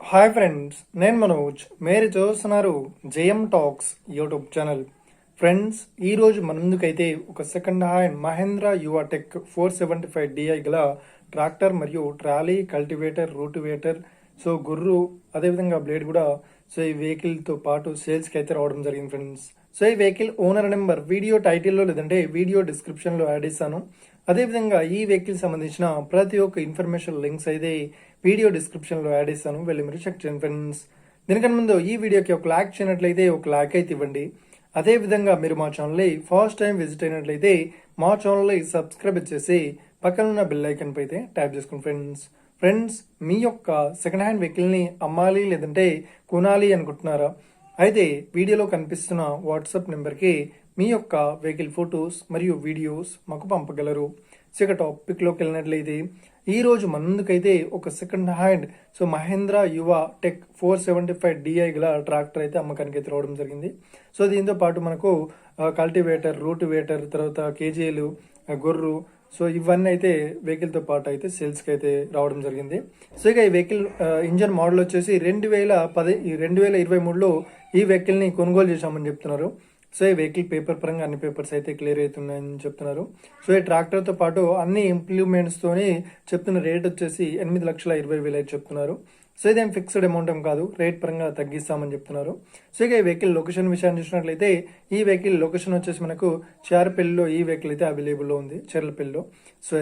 Hi friends, నేను మనోజ్. మీరు చూస్తున్నారు JM talks YouTube channel. Friends, ఈరోజు మన ముందుకైతే ఒక second hand Mahindra Yuvo Tech 475DI గల ట్రాక్టర్ మరియు ట్రాలీ, కల్టివేటర్, రూటివేటర్, గుర్రు, అదేవిధంగా బ్లేడ్ కూడా ఈ వెహికల్తో పాటు సేల్స్కి అయితే రావడం జరిగింది ఫ్రెండ్స్. ఈ వెహికల్ ఓనర్ నెంబర్ వీడియో టైటిల్లో లేదంటే వీడియో డిస్క్రిప్షన్లో యాడ్ చేస్తాను. అదేవిధంగా ఈ వెహికల్ సంబంధించిన ప్రతి ఒక్క ఇన్ఫర్మేషన్ లింక్స్ అయితే వీడియో డిస్క్రిప్షన్లో యాడ్ చేస్తాను, వెళ్ళి మీరు చెక్ చేయండి ఫ్రెండ్స్. దీనికన్నా ముందు ఈ వీడియోకి ఒక లైక్ చేయనట్లయితే ఒక లైక్ అయితే ఇవ్వండి. అదేవిధంగా మీరు మా ఛానల్ని ఫస్ట్ టైం విజిట్ అయినట్లయితే మా ఛానల్ని సబ్స్క్రైబ్ చేసి పక్కన ఉన్న బెల్ ఐకన్ పై అయితే ట్యాప్ చేసుకోండి ఫ్రెండ్స్. మీ యొక్క సెకండ్ హ్యాండ్ వెహికల్ని అమ్మాలి లేదంటే కొనాలి అనుకుంటున్నారా? అయితే వీడియోలో కనిపిస్తున్న వాట్సాప్ నెంబర్కి మీ యొక్క వెహికల్ ఫొటోస్ మరియు వీడియోస్ మాకు పంపగలరు. ఇక టాపిక్లోకి వెళ్ళినట్లయితే ఈరోజు మన ముందుకైతే ఒక సెకండ్ హ్యాండ్ మహేంద్ర యువ టెక్ 475DI గల ట్రాక్టర్ అయితే అమ్మకానికి అయితే రావడం జరిగింది. దీంతో పాటు మనకు కల్టివేటర్, రూటివేటర్, తర్వాత కేజీలు, గొర్రు, ఇవన్నీ అయితే వెహికల్తో పాటు అయితే సేల్స్కి అయితే రావడం జరిగింది. ఇక ఈ వెహికల్ ఇంజన్ మోడల్ వచ్చేసి 2023లో ఈ వెహికల్ని కొనుగోలు చేశామని చెప్తున్నారు. ఈ వెహికల్ పేపర్ పరంగా అన్ని పేపర్స్ అయితే క్లియర్ అవుతున్నాయని చెప్తున్నారు. ఈ ట్రాక్టర్తో పాటు అన్ని ఇంప్లిమెంట్స్తోని చెప్తున్న రేట్ వచ్చేసి 8,20,000 అయితే చెప్తున్నారు. ఇదేం ఫిక్స్డ్ అమౌంట్ ఏం కాదు, రేట్ పరంగా తగ్గిస్తామని చెప్తున్నారు. ఇక ఈ వెహికల్ లొకేషన్ విషయాన్ని చూసినట్లయితే ఈ వెహికల్ లొకేషన్ వచ్చేసి మనకు చారపల్లిలో ఈ వెహికల్ అయితే అవైలబుల్లో ఉంది, చెర్లపల్లిలో.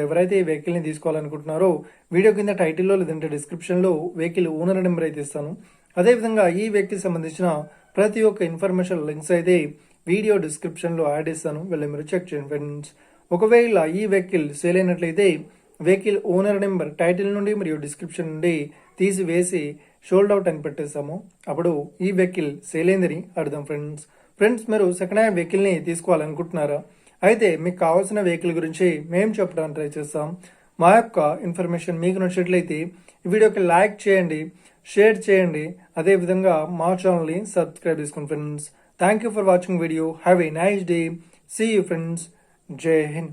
ఎవరైతే ఈ వెహికల్ని తీసుకోవాలనుకుంటున్నారో వీడియో కింద టైటిల్లో లేదంటే డిస్క్రిప్షన్లో వెహికల్ ఓనర్ నెంబర్ అయితే ఇస్తాను. అదేవిధంగా ఈ వెహికల్ సంబంధించిన ప్రతి ఒక్క ఇన్ఫర్మేషన్ లింక్స్ అయితే వీడియో డిస్క్రిప్షన్లో యాడ్ చేస్తాను, వెళ్ళి మీరు చెక్ చేయండి ఫ్రెండ్స్. ఒకవేళ ఈ వెహికల్ సేల్ అయినట్లయితే వెహికల్ ఓనర్ నెంబర్ టైటిల్ నుండి మరియు డిస్క్రిప్షన్ నుండి తీసివేసి షోల్డ్ అవుట్ అని పెట్టేస్తాము. అప్పుడు ఈ వెహికల్ సేల్ అయిందని అర్థం ఫ్రెండ్స్. మీరు సెకండ్ హ్యాండ్ వెహికల్ని తీసుకోవాలనుకుంటున్నారా? అయితే మీకు కావాల్సిన వెహికల్ గురించి మేము చెప్పడానికి ట్రై చేస్తాం. మా యొక్క ఇన్ఫర్మేషన్ మీకు నచ్చినట్లయితే ఈ వీడియోకి లైక్ చేయండి, షేర్ చేయండి, అదేవిధంగా మా ఛానల్ని సబ్స్క్రైబ్ చేసుకోండి friends. Thank you for watching video. Have a nice day. See you friends. Jai Hind.